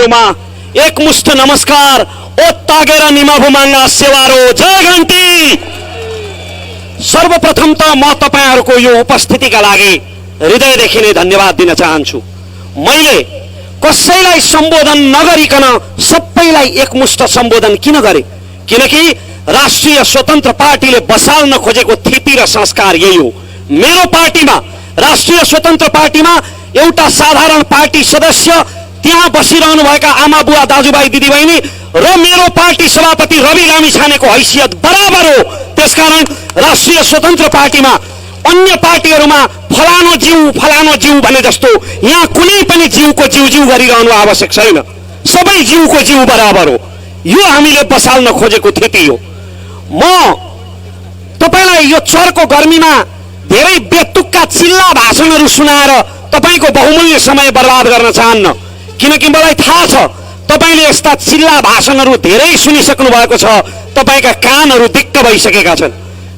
एक मुष्ट नमस्कार ओ तागेर निमाभु मांगा सेवारो जय घंटी। सर्वप्रथम त म तपाईहरुको यो उपस्थितिका लागि हृदयदेखि नै धन्यवाद दिन चाहन्छु। मैले कसैलाई सम्बोधन नगरिकन सबैलाई एकमुष्ट सम्बोधन किन गरे? किनकि राष्ट्रिय स्वतन्त्र पार्टीले बसाल्न खोजेको थिति र संस्कार यही हो। मेरो पार्टीमा, राष्ट्रिय स्वतन्त्र पार्टीमा एउटा साधारण पार्टी सदस्य, त्यहाँ बसिरहनु भएका आमा बुवा दाजुभाइ दिदीबहिनी र मेरो पार्टी सभापति रवि लामिछानेको हैसियत बराबर हो। त्यसकारण राष्ट्रिय स्वतन्त्र पार्टीमा अन्य पार्टीहरूमा फलानो जीव भने जस्तो यहाँ कुनै पनि जीवको जीव गरिरहनु आवश्यक छैन। सबै जीवको जीव बराबर हो। यो हामीले बसाल्न खोजेको थिति हो। म तपाईलाई यो चरको गर्मीमा धेरै बेतुक्का चिल्ला भाषणहरू सुनाएर तपाईको बहुमूल्य समय बर्बाद गर्न चाहन्न। किनकि मलाई थाहा छ तपाईले यस्ता चिल्ला भाषणहरू धेरै सुनिसक्नु भएको छ। तपाईका कानहरू दिक्क भइसकेका छन्।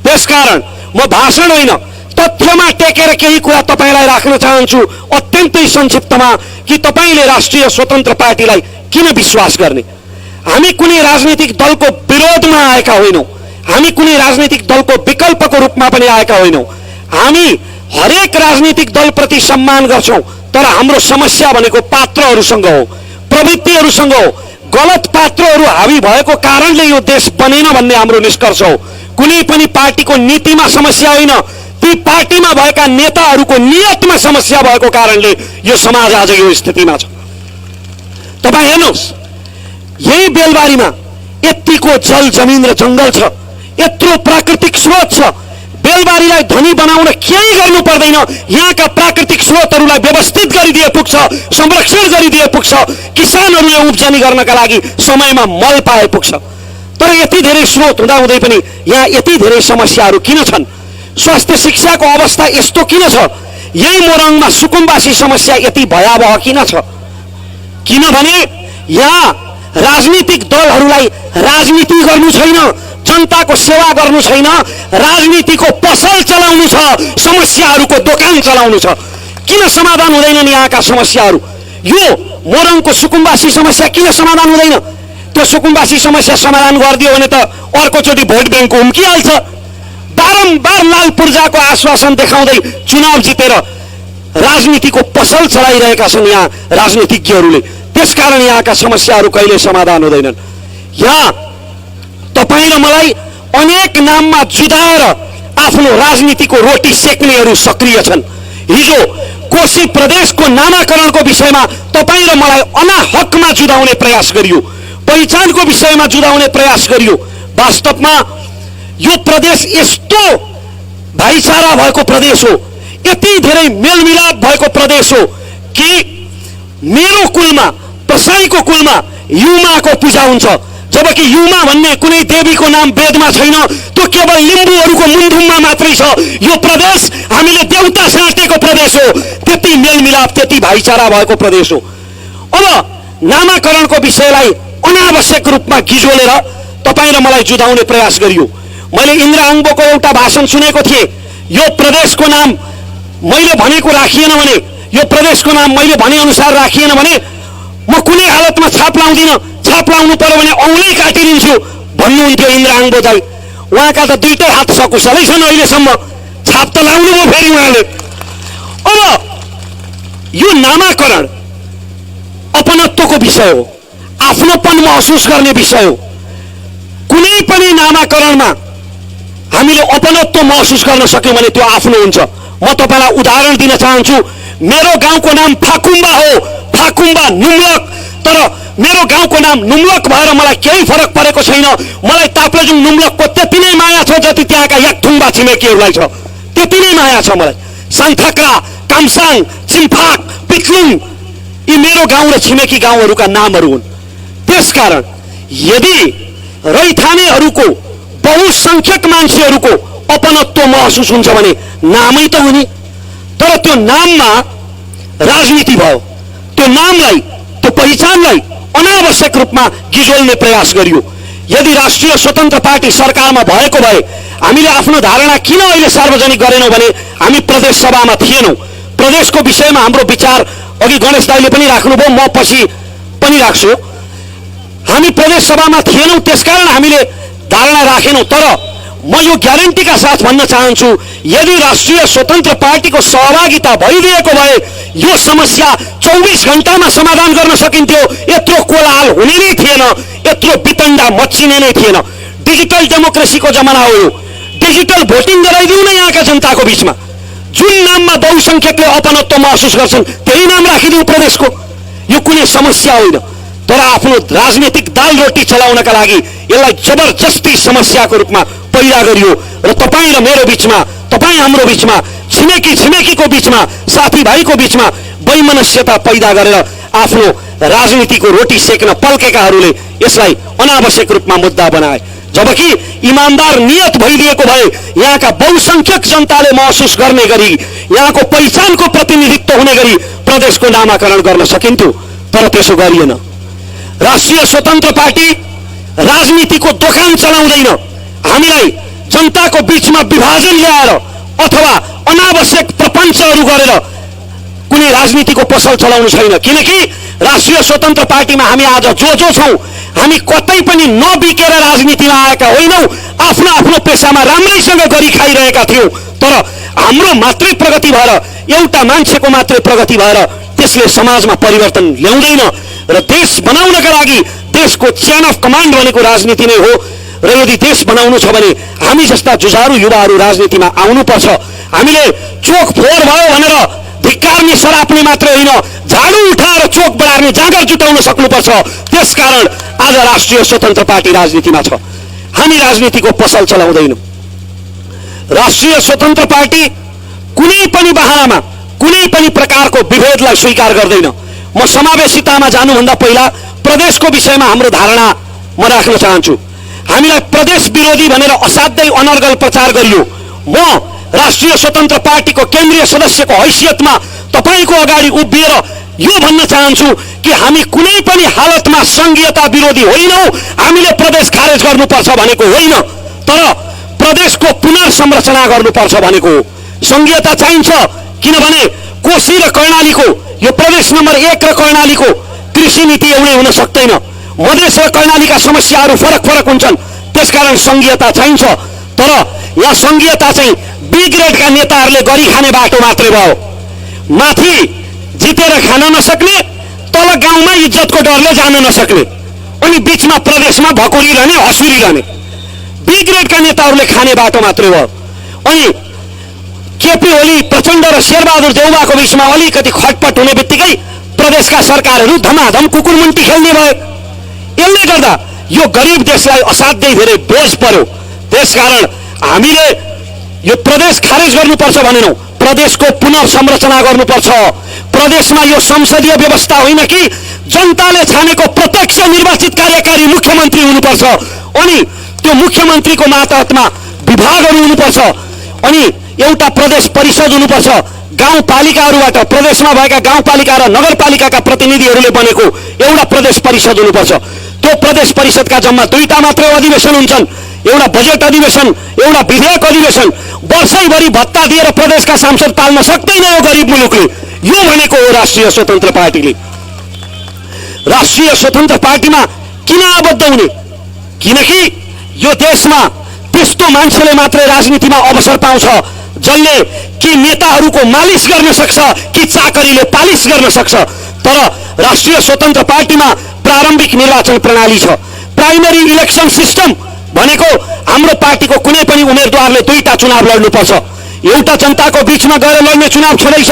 त्यसकारण म भाषण होइन, तथ्यमा टेकेर केही कुरा तपाईलाई राख्न चाहन्छु अत्यन्तै संक्षिप्तमा कि तपाईले राष्ट्रिय स्वतन्त्र पार्टीलाई किन विश्वास गर्ने। हामी कुनै राजनीतिक दलको विरोधमा आएका होइनौं। हामी कुनै राजनीतिक दलको विकल्पको रूपमा पनि आएका होइनौं। हामी हरेक राजनीतिक दलप्रति सम्मान गर्छौं, तर हाम्रो समस्या भनेको पात्रहरूसँग हो, प्रवृत्तिहरूसँग हो। गलत पात्रहरू हावी भएको कारणले यो देश बनेन भन्ने हाम्रो निष्कर्ष हो। कुनै पनि पार्टीको नीतिमा समस्या होइन, ती पार्टीमा भएका नेताहरूको नियतमा समस्या भएको कारणले यो समाज आज यो स्थितिमा छ। तपाई हेर्नुहोस्, यही बेलबारीमा यतिको जल जमिन र जंगल छ, यत्रो प्राकृतिक स्रोत छ। बेलबारीलाई धनी बनाउन केही गर्नु पर्दैन। यहाँका प्राकृतिक स्रोतहरूलाई व्यवस्थित गरिदिए पुग्छ, संरक्षण गरिदिए पुग्छ। किसानहरूले उब्जनी गर्नका लागि समयमा मल पाए पुग्छ। तर यति धेरै स्रोत हुँदाहुँदै पनि यहाँ यति धेरै समस्याहरू किन छन्? स्वास्थ्य शिक्षाको अवस्था यस्तो किन छ? यही मोरङमा सुकुम्बासी समस्या यति भयावह किन छ? किनभने यहाँ राजनीतिक दलहरूलाई राजनीति गर्नु छैन, जनताको सेवा गर्नु छैन, राजनीतिको पसल चलाउनु छ, समस्याहरूको दोकान चलाउनु छ। किन समाधान हुँदैनन् यहाँका समस्याहरू? यो मोरङको सुकुम्बासी समस्या किन समाधान हुँदैन? त्यो सुकुम्बासी समस्या समाधान गरिदियो भने त अर्कोचोटि भोट ब्याङ्क उम्किहाल्छ। बारम्बार लाल पूर्जाको आश्वासन देखाउँदै चुनाव जितेर राजनीतिको पसल चलाइरहेका छन् यहाँ राजनीतिज्ञहरूले। त्यसकारण यहाँका समस्याहरू कहिले समाधान हुँदैनन्। यहाँ तपाईँ र मलाई अनेक नाममा जुधाएर आफ्नो राजनीतिको रोटी सेक्नेहरू सक्रिय छन्। हिजो कोशी प्रदेशको नामाकरणको विषयमा तपाईँ र मलाई अनाहकमा जुधाउने प्रयास गरियो, पहिचानको विषयमा जुधाउने प्रयास गरियो। वास्तवमा यो प्रदेश यस्तो भाइचारा भएको प्रदेश हो, यति धेरै मेलमिलाप भएको प्रदेश हो कि मेरो कुलमा, प्रसाईको कुलमा युमाको पूजा हुन्छ, जबकि युमा भन्ने कुनै देवीको नाम वेदमा छैन। त्यो केवल लिम्बूहरूको मुन्धुममा मात्रै छ। यो प्रदेश हामीले देउता साटेको प्रदेश हो। त्यति मेलमिलाप, त्यति भाइचारा भएको प्रदेश हो। अब नामाकरणको विषयलाई अनावश्यक रूपमा गिजोलेर तपाईँ र मलाई जुधाउने प्रयास गरियो। मैले इन्द्र आङ्बोको एउटा भाषण सुनेको थिएँ। यो प्रदेशको नाम मैले भनेको राखिएन भने, यो प्रदेशको नाम मैले भने अनुसार राखिएन भने म कुनै हालतमा छाप लाउँदिन। छाप लाउनु पर्यो भने औँलै काटिदिन्छु भन्नुहुन्थ्यो इन्द्र आङ्बो दाइ। उहाँका त दुईटै हात सकुशलै छन् अहिलेसम्म। छाप त लाउनु भयो फेरि उहाँले। अब यो नामाकरण अपनत्वको विषय हो, आफ्नोपन महसुस गर्ने विषय हो। कुनै पनि नामाकरणमा हामीले अपनत्व महसुस गर्न सक्यौँ भने त्यो आफ्नो हुन्छ। म तपाईँलाई उदाहरण दिन चाहन्छु। मेरो गाउँको नाम फाकुम्बा हो, फाकुम्बा नुम्लक। तर मेरो गाउँको नाम नुम्लक भएर मलाई केही फरक परेको छैन। मलाई ताप्लेजुङ नुम्लकको त्यति नै माया छ जति त्यहाँका याकथुङबा छिमेकीहरूलाई छ। त्यति नै माया छ मलाई। सान्थाक्रा, कामसाङ, चिम्फाक, पिक्लुङ यी मेरो गाउँ र छिमेकी गाउँहरूका नामहरू हुन्। त्यसकारण यदि रैथानेहरूको, बहुसंख्यक मान्छेहरूको अपनत्व महसुस हुन्छ भने नामै त हुने। तर त्यो नाममा राजनीति भयो। त्यो नामलाई, त्यो पहिचानलाई अनावश्यक रूपमा गिजोल्ने प्रयास गरियो। यदि राष्ट्रिय स्वतन्त्र पार्टी सरकारमा भएको भए हामीले आफ्नो धारणा किन अहिले सार्वजनिक गरेनौं भने हामी प्रदेश सभामा थिएनौं। प्रदेशको विषयमा हाम्रो विचार अघि गणेश दाइले पनि राख्नुभयो, म पछि पनि राख्छु। हामी प्रदेश सभामा थिएनौँ, त्यसकारण हामीले धारणा राखेनौँ। तर म यो ग्यारेन्टीका साथ भन्न चाहन्छु, यदि राष्ट्रिय स्वतन्त्र पार्टीको सहभागिता भइदिएको भए यो समस्या 24 घण्टामा समाधान गर्न सकिन्थ्यो। यत्रो कोलाहल हुने नै थिएन, यत्रो वितण्डा मच्चिने नै थिएन। डिजिटल डेमोक्रेसीको जमाना हो यो। डिजिटल भोटिङ गराइदिउँ न यहाँका जनताको बीचमा। जुन नाममा बहुसंख्यकले अपनत्व महसुस गर्छन् त्यही नाम राखिदिउँ प्रदेशको। यो कुनै समस्या होइन। तर आफ्नो राजनीतिक दाल रोटी चलाउनका लागि यसलाई जबरजस्ती समस्याको रूपमा पैदा गरियो र तपाईँ र मेरो बीचमा, तपाईँ हाम्रो बीचमा, छिमेकीको बीचमा, साथीभाइको बीचमा वैमनस्यता पैदा गरेर आफ्नो राजनीतिको रोटी सेक्न पल्केकाहरूले यसलाई अनावश्यक रूपमा मुद्दा बनाए। जबकि इमानदार नियत भइदिएको भए यहाँका बहुसंख्यक जनताले महसुस गर्ने गरी, यहाँको पहिचानको प्रतिनिधित्व हुने गरी प्रदेशको नामाकरण गर्न सकिन्थ्यो। तर त्यसो गरिएन। राष्ट्रिय स्वतन्त्र पार्टी राजनीतिको दोकान चलाउँदैन। हामीलाई जनताको बीचमा विभाजन ल्याएर अथवा अनावश्यक प्रपञ्चहरू गरेर कुनै राजनीतिको पसल चलाउनु छैन। किनकि राष्ट्रिय स्वतन्त्र पार्टीमा हामी आज जो छौँ, हामी कतै पनि नबिकेर राजनीतिमा आएका होइनौँ। आफ्नो आफ्नो पेसामा राम्रैसँग गरी खाइरहेका थियौँ। तर हाम्रो मात्रै प्रगति भएर, एउटा मान्छेको मात्रै प्रगति भएर त्यसले समाजमा परिवर्तन ल्याउँदैन। र देश बनाउनका लागि देशको चेन अफ कमान्ड भनेको राजनीति नै हो। र यदि देश बनाउनु छ भने हामी जस्ता जुझारु युवाहरू राजनीतिमा आउनुपर्छ। हामीले चोक फोहोर भयो भनेर धिक्कार्ने सराप्ने मात्रै होइन, झाडु उठाएर चोक बढार्ने जाँगर जुटाउन सक्नुपर्छ। त्यसकारण आज राष्ट्रिय स्वतन्त्र पार्टी राजनीतिमा छ। हामी राजनीतिको पसल चलाउँदैनौँ। राष्ट्रिय स्वतन्त्र पार्टी कुनै पनि बहानामा कुनै पनि प्रकारको विभेदलाई स्वीकार गर्दैन। म समावेशितामा जानुभन्दा पहिला प्रदेशको विषयमा हाम्रो धारणा म राख्न चाहन्छु। हामीलाई प्रदेश विरोधी भनेर असाध्यै अनर्गल प्रचार गरियो। म राष्ट्रिय स्वतन्त्र पार्टीको केन्द्रीय सदस्यको हैसियतमा तपाईको अगाडि उभिएर यो भन्न चाहन्छु कि हामी कुनै पनि हालतमा संघीयता विरोधी होइनौँ। हामीले प्रदेश खारेज गर्नुपर्छ भनेको होइन, तर प्रदेशको पुनर्संरचना गर्नुपर्छ भनेको हो। संघीयता चाहिन्छ किनभने कोशी र कर्णालीको, यो प्रदेश नम्बर 1 र कर्णालीको कृषि नीति एउटै हुन सक्दैन। मधेस र कर्णालीका समस्याहरू फरक फरक हुन्छन्, त्यसकारण संघीयता चाहिन्छ। तर यहाँ संघीयता चाहिँ बी ग्रेडका नेताहरूले गरी खाने बाटो मात्रै भयो। माथि जितेर खान नसक्ने, तल गाउँमा इज्जतको डरले जान नसक्ने, अनि बीचमा प्रदेशमा भकुरिरहने, हँसुरिरहने बी ग्रेडका नेताहरूले खाने बाटो मात्रै भयो। अनि केपी ओली, प्रचण्ड र शेरबहादुर देउवाको बीचमा अलिकति खटपट हुने बित्तिकै प्रदेशका सरकारहरू धमाधम कुकुरमुन्टी खेल्ने भए। यसले गर्दा यो गरिब देशलाई असाध्यै धेरै बोझ पर्यो। त्यसकारण हामीले यो प्रदेश खारेज गर्नुपर्छ भनेनौँ, प्रदेशको पुनर्संरचना गर्नुपर्छ। प्रदेशमा यो संसदीय व्यवस्था होइन कि जनताले छानेको प्रत्यक्ष निर्वाचित कार्यकारी मुख्यमन्त्री हुनुपर्छ। अनि त्यो मुख्यमन्त्रीको मातहतमा विभागहरू हुनुपर्छ। अनि एउटा प्रदेश परिषद हुनुपर्छ। गाउँपालिकाहरूबाट, प्रदेशमा भएका गाउँपालिका र नगरपालिकाका प्रतिनिधिहरूले बनेको एउटा प्रदेश परिषद हुनुपर्छ। त्यो प्रदेश परिषदका जम्मा 2टा मात्रै अधिवेशन हुन्छन्, एउटा बजेट अधिवेशन, एउटा विधेयक अधिवेशन। वर्षैभरि भत्ता दिएर प्रदेशका सांसद पाल्न सक्दैन यो गरिब मुलुकले। यो भनेको हो राष्ट्रिय स्वतन्त्र पार्टीले। राष्ट्रिय स्वतन्त्र पार्टीमा किन आबद्ध हुने? किनकि यो देशमा त्यस्तो मान्छेले मात्रै राजनीतिमा अवसर पाउँछ जसले कि नेताहरूको मालिस गर्न सक्छ कि चाकरीले पालिस गर्न सक्छ। तर राष्ट्रिय स्वतन्त्र पार्टीमा प्रारम्भिक निर्वाचन प्रणाली छ, प्राइमरी इलेक्सन सिस्टम भनेको हाम्रो पार्टीको कुनै पनि उम्मेदवारले 2टा चुनाव लड्नुपर्छ। एउटा जनताको बीचमा गएर लड्ने चुनाव छँदैछ,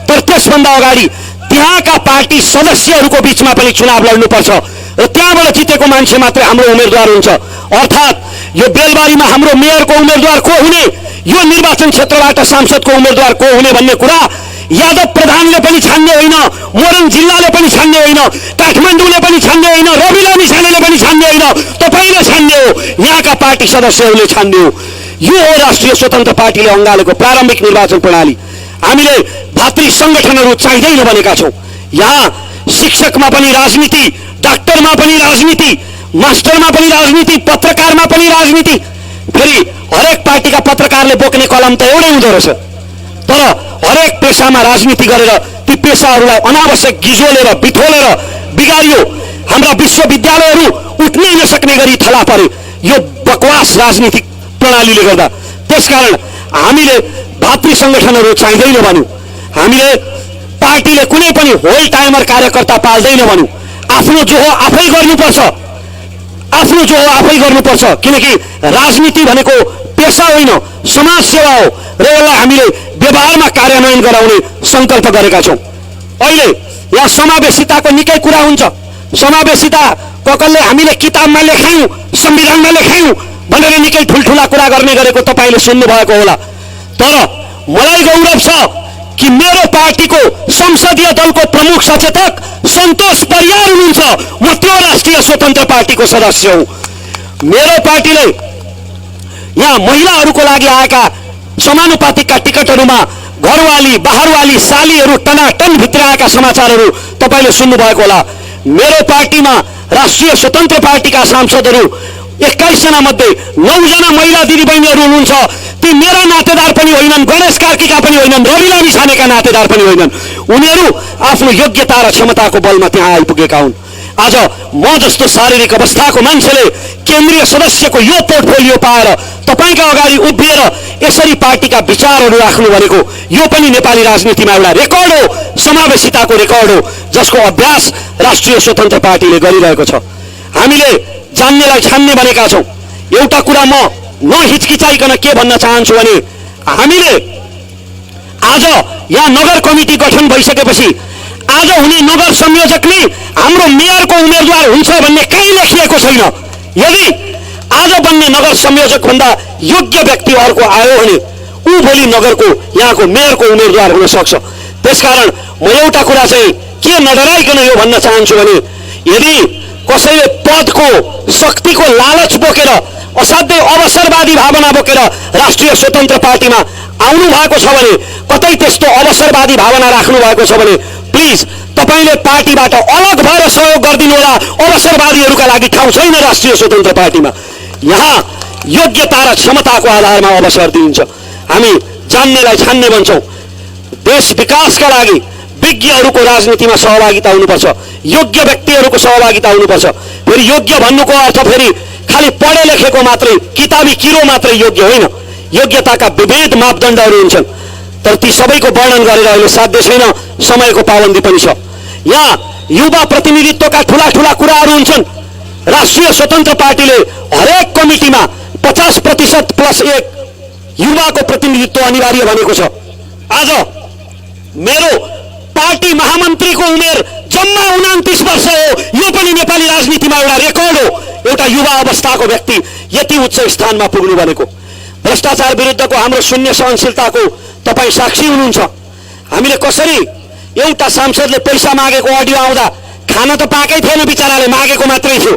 तर त्यसभन्दा अगाडि त्यहाँका पार्टी सदस्यहरूको बीचमा पनि चुनाव लड्नुपर्छ र त्यहाँबाट जितेको मान्छे मात्रै हाम्रो उम्मेदवार हुन्छ। अर्थात् यो बेलबारीमा हाम्रो मेयरको उम्मेदवार को हुने, यो निर्वाचन क्षेत्रबाट सांसदको उम्मेदवार को हुने भन्ने कुरा यादव प्रधानले पनि छान्ने होइन, मोरङ जिल्लाले पनि छान्ने होइन, काठमाडौँले पनि छान्ने होइन, रवि लामिछानेले पनि छान्ने होइन, तपाईँले छान्ने हो, यहाँका पार्टी सदस्यहरूले छान्ने हो। यो हो राष्ट्रिय स्वतन्त्र पार्टीले अँगालेको प्रारम्भिक निर्वाचन प्रणाली। हामीले भातृ सङ्गठनहरू चाहिँदैन भनेका छौँ। यहाँ शिक्षकमा पनि राजनीति, डाक्टरमा पनि राजनीति, मास्टरमा पनि राजनीति, पत्रकारमा पनि राजनीति। फेरि हरेक पार्टीका पत्रकारले बोक्ने कलम त एउटै हुँदो रहेछ, तर हरेक पेसामा राजनीति गरेर ती पेसाहरूलाई अनावश्यक गिजोलेर बिथोलेर बिगारियो, हाम्रा विश्वविद्यालयहरू उठ्नै नसक्ने गरी थला परे यो बकवास राजनीतिक प्रणालीले गर्दा। त्यसकारण हामीले भातृ सङ्गठनहरू चाहिँदैन भन्यौँ, हामीले पार्टीले कुनै पनि होल टाइमर कार्यकर्ता पाल्दैन भन्यौँ। आफ्नो जो हो आफै गर्नुपर्छ, आफ्नो जो हो आफै गर्नुपर्छ, किनकि राजनीति भनेको पेसा होइन, समाज सेवा हो र यसलाई हामीले व्यवहारमा कार्यान्वयन गराउने सङ्कल्प गरेका छौँ। अहिले यहाँ समावेशिताको निकै कुरा हुन्छ। समावेशिता कसले हामीले किताबमा लेखायौँ, संविधानमा लेखायौँ भनेर निकै ठुल्ठुला कुरा गर्ने गरेको तपाईँले सुन्नुभएको होला। तर मलाई गौरव छ कि मेरो पार्टीको संसदीय दलको प्रमुख सचेतक सन्तोष परियार हुनुहुन्छ। म त्यो राष्ट्रिय स्वतन्त्र पार्टीको सदस्य हुँ। मेरो पार्टीले यहाँ महिलाहरूको लागि आएका समानुपातिकका टिकटहरूमा घरवाली बाहरवाली सालीहरू टनाटन भित्र आएका समाचारहरू तपाईँले सुन्नुभएको होला। मेरो पार्टीमा राष्ट्रिय स्वतन्त्र पार्टीका सांसदहरू 21 जना मध्ये 9 जना महिला दिदीबहिनीहरू हुनुहुन्छ। ती मेरा नातेदार पनि होइनन्, गणेश कार्कीका पनि होइनन्, रवि लामी छानेका नातेदार पनि होइनन्। उनीहरू आफ्नो योग्यता र क्षमताको बलमा त्यहाँ आइपुगेका हुन्। आज म जस्तो शारीरिक अवस्थाको मान्छेले केन्द्रीय सदस्यको यो पोर्टफोलियो पाएर तपाईँका अगाडि उभिएर यसरी पार्टीका विचारहरू राख्नु भनेको यो पनि नेपाली राजनीतिमा एउटा रेकर्ड हो, समावेशिताको रेकर्ड हो, जसको अभ्यास राष्ट्रिय स्वतन्त्र पार्टीले गरिरहेको छ। हामीले जान्नेलाई छान्ने भनेका छौँ। एउटा कुरा म नहिचकिचाइकन के भन्न चाहन्छु भने हामीले आज यहाँ नगर कमिटी गठन भइसकेपछि आज हुने नगर संयोजक नै हाम्रो मेयरको उम्मेदवार हुन्छ भन्ने कहीँ लेखिएको छैन। यदि आज बन्ने नगर संयोजक भन्दा योग्य व्यक्ति अर्को आयो भने ऊ भोलि नगरको यहाँको मेयरको उम्मेदवार हुन सक्छ। त्यसकारण म एउटा कुरा चाहिँ के नडराइकन यो भन्न चाहन्छु भने यदि कसैले पदको शक्तिको लालच बोकेर असाध्यै अवसरवादी भावना बोकेर राष्ट्रिय स्वतन्त्र पार्टीमा आउनु भएको छ भने, कतै त्यस्तो अवसरवादी भावना राख्नु भएको छ भने प्लिज तपाईँले पार्टीबाट अलग भएर सहयोग गरिदिनु होला। अवसरवादीहरूका लागि ठाउँ छैन राष्ट्रिय स्वतन्त्र पार्टीमा। यहाँ योग्यता र क्षमताको आधारमा अवसर दिइन्छ। हामी जान्नेलाई छान्ने भन्छौँ। देश विकासका लागि विज्ञहरूको राजनीतिमा सहभागिता हुनुपर्छ, योग्य व्यक्तिहरूको सहभागिता हुनुपर्छ। फेरि योग्य भन्नुको अर्थ फेरि खालि पढे लेखेको मात्रै किताबी किरो मात्रै योग्य होइन। योग्यताका विविध मापदण्डहरू हुन्छन्, तर ती सबैको वर्णन गरेर अहिले साध्य छैन, समयको पाबन्दी पनि छ। यहाँ युवा प्रतिनिधित्वका ठुला ठुला कुराहरू हुन्छन्। राष्ट्रिय स्वतन्त्र पार्टीले हरेक कमिटीमा 50% + 1 युवाको प्रतिनिधित्व अनिवार्य भनेको छ। आज मेरो पार्टी महामन्त्रीको उमेर जम्मा 29 वर्ष हो। यो पनि नेपाली राजनीतिमा एउटा रेकर्ड हो। एउटा युवा अवस्थाको व्यक्ति यति उच्च स्थानमा पुग्नु भनेको। भ्रष्टाचार विरुद्धको हाम्रो शून्य सहनशीलताको तपाईँ साक्षी हुनुहुन्छ। हामीले कसरी एउटा सांसदले पैसा मागेको अडियो आउँदा खान त पाएकै थिएन, बिचराले मागेको मात्रै थियो,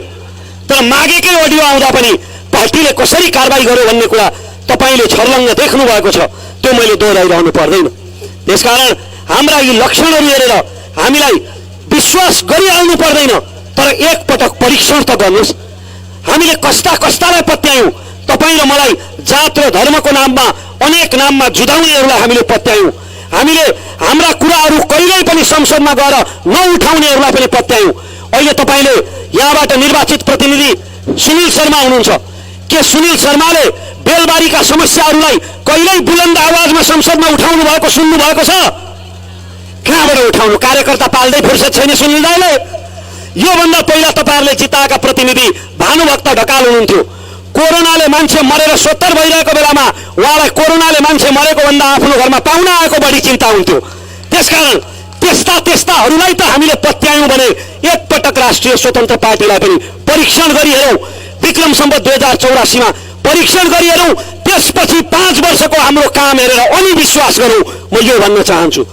तर मागेकै अडियो आउँदा पनि पार्टीले कसरी कारबाही गर्यो भन्ने कुरा तपाईँले छर्लङ्ग देख्नु भएको छ। त्यो मैले दोहोऱ्याइरहनु पर्दैन। त्यसकारण हाम्रा यी लक्षणहरू हेरेर हामीलाई विश्वास गरिहाल्नु पर्दैन, तर एकपटक परीक्षण त गर्नुहोस्। हामीले कस्ता कस्तालाई पत्यायौँ। तपाईँ र मलाई जात र धर्मको नाममा अनेक नाममा जुधाउनेहरूलाई हामीले पत्यायौँ। हामीले हाम्रा कुराहरू कहिल्यै पनि संसदमा गएर नउठाउनेहरूलाई पनि पत्यायौँ। अहिले तपाईँले यहाँबाट निर्वाचित प्रतिनिधि सुनिल शर्मा हुनुहुन्छ। के सुनिल शर्माले बेलबारीका समस्याहरूलाई कहिल्यै बुलन्द आवाजमा संसदमा उठाउनु भएको सुन्नु भएको छ? कहाँबाट उठाउनु? कार्यकर्ता पाल्दै फुर्सद छैन सुनिल दाइले। योभन्दा पहिला तपाईँहरूले जिताएका प्रतिनिधि भानुभक्त ढकाल हुनुहुन्थ्यो। कोरोनाले मान्छे मरेर 70 भइरहेको बेलामा उहाँलाई कोरोनाले मान्छे मरेको भन्दा आफ्नो घरमा पाहुना आएको बढी चिन्ता हुन्थ्यो। त्यसकारण त्यस्ताहरूलाई त हामीले पत्यायौँ भने एकपटक राष्ट्रिय स्वतन्त्र पार्टीलाई पनि परीक्षण गरिहेरौँ। विक्रम सम्वत 2084 मा परीक्षण गरिहेरौँ। त्यसपछि 5 वर्षको हाम्रो काम हेरेर अनि विश्वास गरौँ। म यो भन्न चाहन्छु।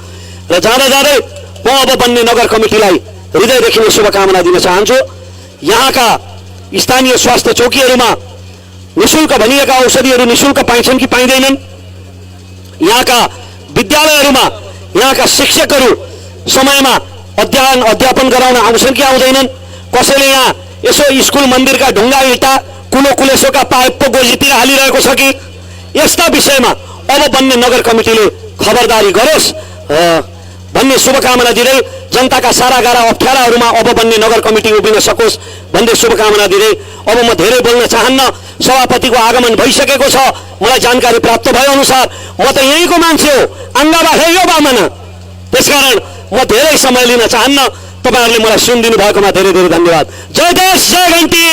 र जाँदा जाँदै म अब बन्ने नगर कमिटीलाई हृदयदेखि नै शुभकामना दिन चाहन्छु। यहाँका स्थानीय स्वास्थ्य चौकीहरूमा निःशुल्क भनिएका औषधिहरू निःशुल्क पाइन्छन् कि पाइँदैनन्? यहाँका विद्यालयहरूमा यहाँका शिक्षकहरू समयमा अध्यापन गराउन आउँछन् कि आउँदैनन्? कसैले यहाँ यसो स्कुल मन्दिरका ढुङ्गा इँटा कुलोकुलेसोका पाइप पो गोजीतिर हालिरहेको छ कि? यस्ता विषयमा अब बन्ने नगर कमिटीले खबरदारी गरोस् भन्ने शुभकामना दिँदै जनताका सारा गाह्रा अप्ठ्याराहरूमा अब बन्ने नगर कमिटी उभिन सकोस् भन्दै शुभकामना दिँदै अब म धेरै बोल्न चाहन्न। सभापतिको आगमन भइसकेको छ। मलाई जानकारी प्राप्त भए अनुसार म त यहीँको मान्छे हो, आङ्गाबा हे यो बामना, त्यसकारण म धेरै समय लिन चाहन्न। तपाईहरुले मलाई सुनिदिनु भएकोमा धेरै धेरै धन्यवाद। जय देश जय घण्टी।